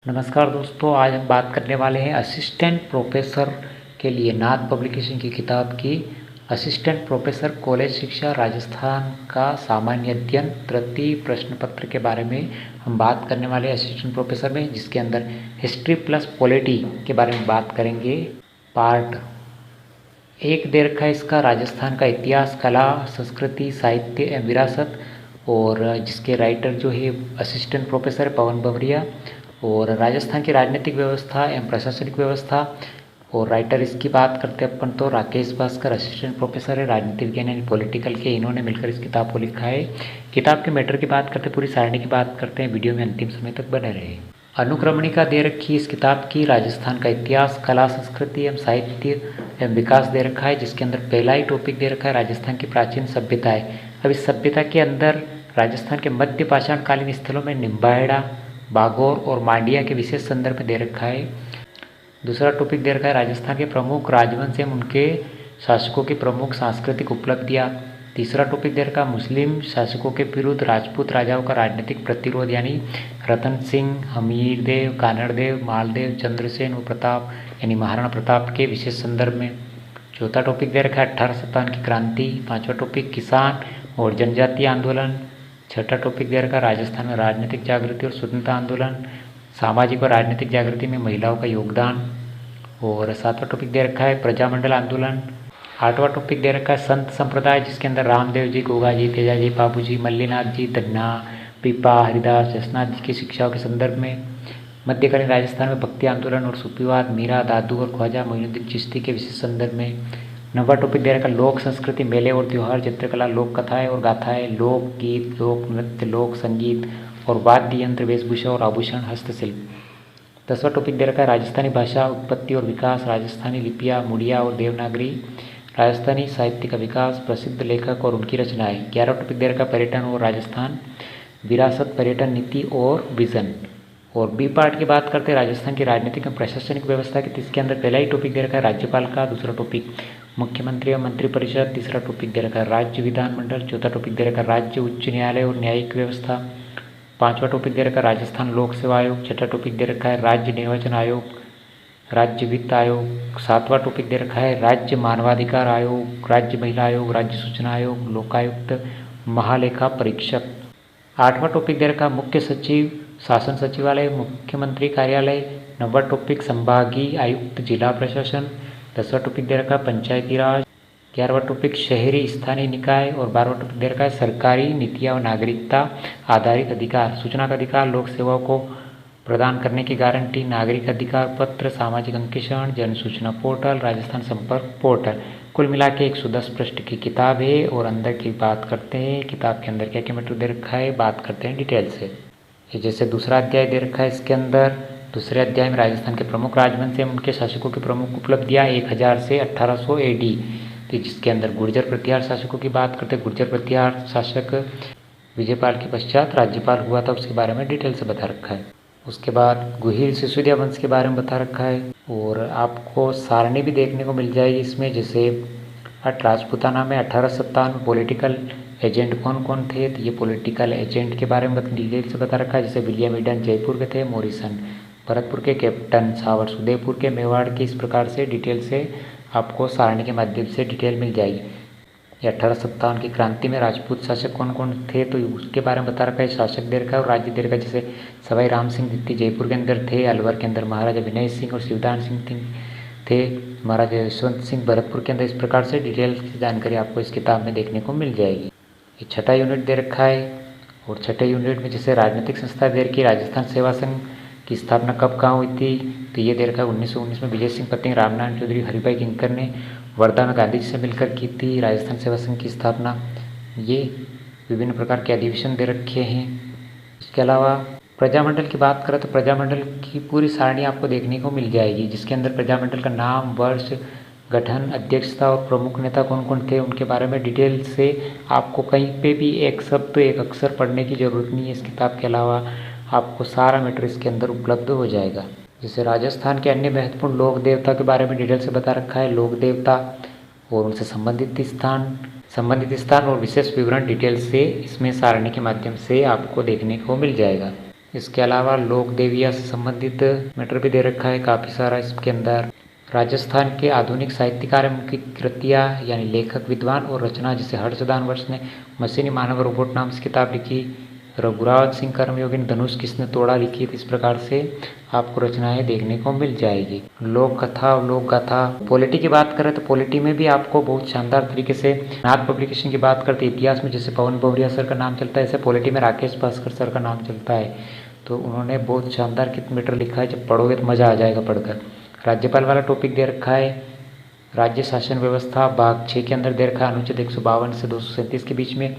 नमस्कार दोस्तों, आज हम बात करने वाले हैं असिस्टेंट प्रोफेसर के लिए नाथ पब्लिकेशन की किताब की असिस्टेंट प्रोफेसर कॉलेज शिक्षा राजस्थान का सामान्य अध्ययन तृतीय प्रश्न पत्र के बारे में हम बात करने वाले हैं असिस्टेंट प्रोफेसर में, जिसके अंदर हिस्ट्री प्लस पॉलिटी के बारे में बात करेंगे। पार्ट एक दे रखा है इसका राजस्थान का इतिहास, कला, संस्कृति, साहित्य एवं विरासत, और जिसके राइटर जो है असिस्टेंट प्रोफेसर पवन बवरिया, और राजस्थान की राजनीतिक व्यवस्था एवं प्रशासनिक व्यवस्था, और राइटर इसकी बात करते हैं अपन तो राकेश भास्कर असिस्टेंट प्रोफेसर है राजनीति विज्ञान यानी पॉलिटिकल के, इन्होंने मिलकर इस किताब को लिखा है। किताब के मैटर की बात करते हैं, पूरी सारणी की बात करते हैं, वीडियो में अंतिम समय तक बने रहे। अनुक्रमणिका दे रखी इस किताब की राजस्थान का इतिहास, कला, संस्कृति एवं साहित्य एवं विकास दे रखा है, जिसके अंदर पहला ही टॉपिक दे रखा है राजस्थान की प्राचीन सभ्यताएं। अब इस सभ्यता के अंदर राजस्थान के मध्य पाषाणकालीन स्थलों में निम्बाहेड़ा, बागौर और मांडिया के विशेष संदर्भ दे रखा है। दूसरा टॉपिक दे रखा है राजस्थान के प्रमुख राजवंश एवं उनके शासकों की प्रमुख सांस्कृतिक उपलब्धियाँ। तीसरा टॉपिक दे रखा है मुस्लिम शासकों के विरुद्ध राजपूत राजाओं का राजनीतिक प्रतिरोध, यानी रतन सिंह, हमीरदेव, कानड़देव, मालदेव, चंद्रसेन और प्रताप यानी महाराणा प्रताप के विशेष संदर्भ में। चौथा टॉपिक दे रखा है 1857 की क्रांति। पांचवा टॉपिक किसान और जनजातीय आंदोलन। छठा टॉपिक दे रखा राजस्थान में राजनीतिक जागृति और स्वतंत्रता आंदोलन, सामाजिक और राजनीतिक जागृति में महिलाओं का योगदान। और सातवां टॉपिक दे रखा है प्रजामंडल आंदोलन। आठवां टॉपिक दे रखा है संत संप्रदाय, जिसके अंदर रामदेव जी, गोगा जी, तेजा जी, बाबू जी, मल्लीनाथ जी, धन्ना, पीपा, हरिदास, जसनाथ जी की शिक्षाओं के संदर्भ में। मध्यकालीन राजस्थान में भक्ति आंदोलन और सूफीवाद, मीरा, दादू और ख्वाजा मोइनुद्दीन चिश्ती के विशेष संदर्भ में। नंबर टॉपिक दे रखा लोक संस्कृति, मेले और त्यौहार, चित्रकला, लोक कथाएं और गाथाएं, लोक गीत, लोक नृत्य, लोक संगीत और वाद्य यंत्र, वेशभूषा और आभूषण, हस्तशिल्प। 10वां टॉपिक दे रखा है राजस्थानी भाषा, उत्पत्ति और विकास, राजस्थानी लिपियाँ, मुड़िया और देवनागरी, राजस्थानी साहित्य का विकास, प्रसिद्ध लेखक और उनकी रचनाएं। 11वां टॉपिक दे रखा है पर्यटन और राजस्थान, विरासत, पर्यटन नीति और विजन। और बी पार्ट की बात करते हैं राजस्थान की राजनीतिक और प्रशासनिक व्यवस्था की, इसके अंदर पहला ही टॉपिक दे रखा है राज्यपाल का। दूसरा टॉपिक मुख्यमंत्री और मंत्रिपरिषद। तीसरा टॉपिक दे रखा है राज्य विधानमंडल। चौथा टॉपिक दे रखा है राज्य उच्च न्यायालय और न्यायिक व्यवस्था। पांचवा टॉपिक दे रखा है राजस्थान लोक सेवा आयोग। छठा टॉपिक दे रखा है राज्य निर्वाचन आयोग, राज्य वित्त आयोग। सातवां टॉपिक दे रखा है राज्य मानवाधिकार आयोग, राज्य महिला आयोग, राज्य सूचना आयोग, लोकायुक्त, महालेखा परीक्षक। आठवां टॉपिक दे रखा है मुख्य सचिव, शासन सचिवालय, मुख्यमंत्री कार्यालय। नंबर टॉपिक संभागीय आयुक्त, जिला प्रशासन। 10वां टॉपिक दे रखा है पंचायती राज। 11वां टॉपिक शहरी स्थानीय निकाय। और 12वां टॉपिक दे रखा है सरकारी नीतियाँ और नागरिकता आधारित अधिकार, सूचना का अधिकार, लोक सेवाओं को प्रदान करने की गारंटी, नागरिक अधिकार पत्र, सामाजिक अंकेक्षण, जन सूचना पोर्टल, राजस्थान संपर्क पोर्टल। कुल मिला के 110 पृष्ठ की किताब है। और अंदर की बात करते हैं, किताब के अंदर क्या क्या मैटर दे रखा है, बात करते हैं डिटेल से। ये जैसे दूसरा अध्याय दे रखा है, इसके अंदर दूसरे अध्याय में राजस्थान के प्रमुख राजवंश एवं उनके शासकों की प्रमुख उपलब्धियाँ 1000 से 1800 AD, तो जिसके अंदर गुर्जर प्रतिहार शासकों की बात करते हैं। गुर्जर प्रतिहार शासक विजयपाल के पश्चात राज्यपाल हुआ था, उसके बारे में डिटेल से बता रखा है। उसके बाद गुहिल सिसोदिया वंश के बारे में बता रखा है। और आपको सारणी भी देखने को मिल जाएगी इसमें, जैसे राजपूताना में 1857 में पॉलिटिकल एजेंट कौन कौन थे, तो ये पॉलिटिकल एजेंट के बारे में डिटेल से बता रखा है। जैसे विलियम ईडन जयपुर के थे, मॉरिसन भरतपुर के, कैप्टन सावर्स उदयपुर के, मेवाड़ के, इस प्रकार से डिटेल से आपको सारणी के माध्यम से डिटेल मिल जाएगी। ये 1857 की क्रांति में राजपूत शासक कौन कौन थे, तो उसके बारे में बता रखा है। शासक दे रखा है और राज्य दे रखा है। जैसे सवाई राम सिंह दित्ती जयपुर के अंदर थे, अलवर के अंदर महाराजा विनय सिंह और शिवदान सिंह थे, महाराजा यशवंत सिंह भरतपुर के अंदर। इस प्रकार से डिटेल की जानकारी आपको इस किताब में देखने को मिल जाएगी। ये छठा यूनिट दे रखा है। और छठे यूनिट में जैसे राजनीतिक संस्था दे रखी है, राजस्थान सेवा संघ की स्थापना कब कहाँ हुई थी, तो ये दे रखा है 1919 में विजय सिंह पत्नी, रामनारायण चौधरी, हरिभाई किंकर ने वर्धा में गांधी जी से मिलकर की थी राजस्थान सेवा संघ की स्थापना। ये विभिन्न प्रकार के अधिवेशन दे रखे हैं। इसके अलावा प्रजामंडल की बात करें तो प्रजामंडल की पूरी सारणी आपको देखने को मिल जाएगी, जिसके अंदर प्रजामंडल का नाम, वर्ष, गठन, अध्यक्षता और प्रमुख नेता कौन कौन थे, उनके बारे में डिटेल से आपको कहीं पे भी एक शब्द एक अक्षर पढ़ने की ज़रूरत नहीं है। इस किताब के अलावा आपको सारा मैटर इसके अंदर उपलब्ध हो जाएगा। जैसे राजस्थान के अन्य महत्वपूर्ण लोक देवता के बारे में डिटेल से बता रखा है, लोक देवता और उनसे संबंधित स्थान और विशेष विवरण डिटेल से इसमें सारणी के माध्यम से आपको देखने को मिल जाएगा। इसके अलावा लोक देविया से संबंधित मैटर भी दे रखा है काफ़ी सारा इसके अंदर। राजस्थान के आधुनिक साहित्यकार की कृतियाँ यानी लेखक, विद्वान और रचना, जैसे हर्षदान वर्ष ने मशीनी मानव रोबोट नाम से किताब लिखी। रघुराज सिंह कर्मयोगी ने धनुष किसने तोड़ा लिखी। इस प्रकार से आपको रचनाएं देखने को मिल जाएगी। लोक कथा और लोक गाथा, पॉलिटी की बात करें तो पॉलिटी में भी आपको बहुत शानदार तरीके से नाथ पब्लिकेशन की बात करते इतिहास में जैसे पवन बहुरिया सर का नाम चलता है, ऐसे पॉलिटी में राकेश भास्कर सर का नाम चलता है। तो उन्होंने बहुत शानदार मैटर लिखा है, जब पढ़ोगे तो मज़ा आ जाएगा पढ़कर। राज्यपाल वाला टॉपिक दे रखा है। राज्य शासन व्यवस्था भाग 6 के अंदर दे रखा है, अनुच्छेद 152 से 237 के बीच में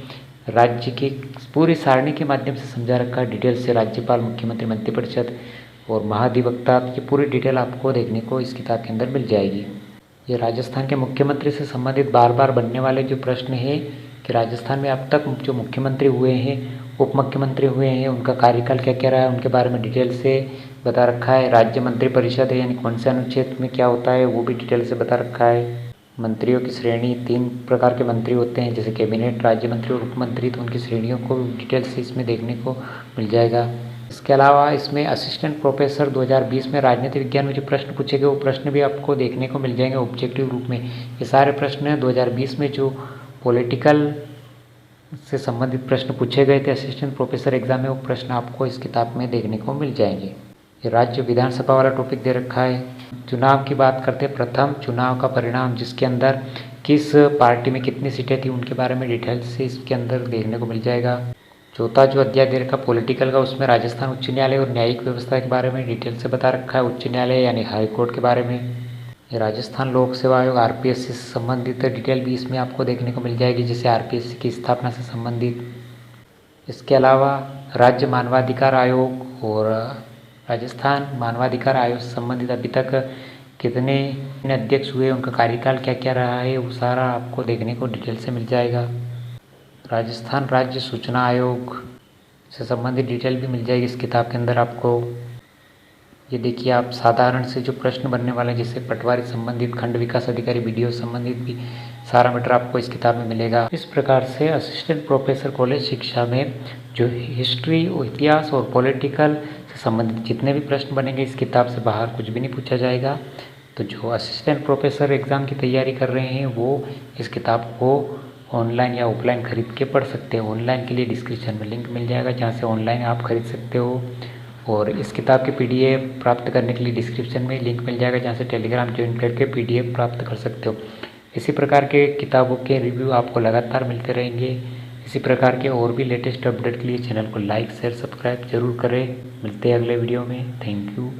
राज्य की पूरी सारणी के माध्यम से समझा रखा है डिटेल से। राज्यपाल, मुख्यमंत्री, मंत्रिपरिषद और महाधिवक्ता, ये पूरी डिटेल आपको देखने को इस किताब के अंदर मिल जाएगी। ये राजस्थान के मुख्यमंत्री से संबंधित बार बार बनने वाले जो प्रश्न है कि राजस्थान में अब तक जो मुख्यमंत्री हुए हैं, उप मुख्यमंत्री हुए हैं, उनका कार्यकाल क्या क्या रहा है, उनके बारे में डिटेल से बता रखा है। राज्य मंत्रिपरिषद है यानी कौन से अनुच्छेद में क्या होता है वो भी डिटेल से बता रखा है। मंत्रियों की श्रेणी, 3 प्रकार के मंत्री होते हैं जैसे कैबिनेट, राज्य मंत्री और उप मंत्री, तो उनकी श्रेणियों को डिटेल से इसमें देखने को मिल जाएगा। इसके अलावा इसमें असिस्टेंट प्रोफेसर 2020 में राजनीति विज्ञान में जो प्रश्न पूछे गए वो प्रश्न भी आपको देखने को मिल जाएंगे ऑब्जेक्टिव रूप में। ये सारे प्रश्न 2020 में जो पॉलिटिकल से संबंधित प्रश्न पूछे गए थे असिस्टेंट प्रोफेसर एग्जाम में, वो प्रश्न आपको इस किताब में देखने को मिल जाएंगे। ये राज्य विधानसभा वाला टॉपिक दे रखा है। चुनाव की बात करते हैं, प्रथम चुनाव का परिणाम जिसके अंदर किस पार्टी में कितनी सीटें थी उनके बारे में डिटेल से इसके अंदर देखने को मिल जाएगा। चौथा जो अध्याय दे रखा पॉलिटिकल का, उसमें राजस्थान उच्च न्यायालय और न्यायिक व्यवस्था के बारे में डिटेल से बता रखा है। उच्च न्यायालय यानी हाई कोर्ट के बारे में। राजस्थान लोक सेवा आयोग आरपीएससी से संबंधित डिटेल भी इसमें आपको देखने को मिल जाएगी, जैसे आरपीएससी की स्थापना से संबंधित। इसके अलावा राज्य मानवाधिकार आयोग और राजस्थान मानवाधिकार आयोग से संबंधित अभी तक कितने अध्यक्ष हुए, उनका कार्यकाल क्या क्या रहा है, वो सारा आपको देखने को डिटेल से मिल जाएगा। राजस्थान राज्य सूचना आयोग से संबंधित डिटेल भी मिल जाएगी इस किताब के अंदर आपको। ये देखिए आप साधारण से जो प्रश्न बनने वाले हैं जैसे पटवारी संबंधित, खंड विकास अधिकारी, बीडीओ संबंधित भी सारा मैटर आपको इस किताब में मिलेगा। इस प्रकार से असिस्टेंट प्रोफेसर कॉलेज शिक्षा में जो हिस्ट्री, इतिहास और पॉलिटिकल से संबंधित जितने भी प्रश्न बनेंगे इस किताब से बाहर कुछ भी नहीं पूछा जाएगा। तो जो असिस्टेंट प्रोफेसर एग्ज़ाम की तैयारी कर रहे हैं वो इस किताब को ऑनलाइन या ऑफलाइन खरीद के पढ़ सकते हैं। ऑनलाइन के लिए डिस्क्रिप्शन में लिंक मिल जाएगा जहाँ से ऑनलाइन आप खरीद सकते हो, और इस किताब की पीडीएफ प्राप्त करने के लिए डिस्क्रिप्शन में लिंक मिल जाएगा जहाँ से टेलीग्राम ज्वाइन करके पीडीएफ प्राप्त कर सकते हो। इसी प्रकार के किताबों के रिव्यू आपको लगातार मिलते रहेंगे। इसी प्रकार के और भी लेटेस्ट अपडेट के लिए चैनल को लाइक, शेयर, सब्सक्राइब जरूर करें। मिलते हैं अगले वीडियो में। Thank you.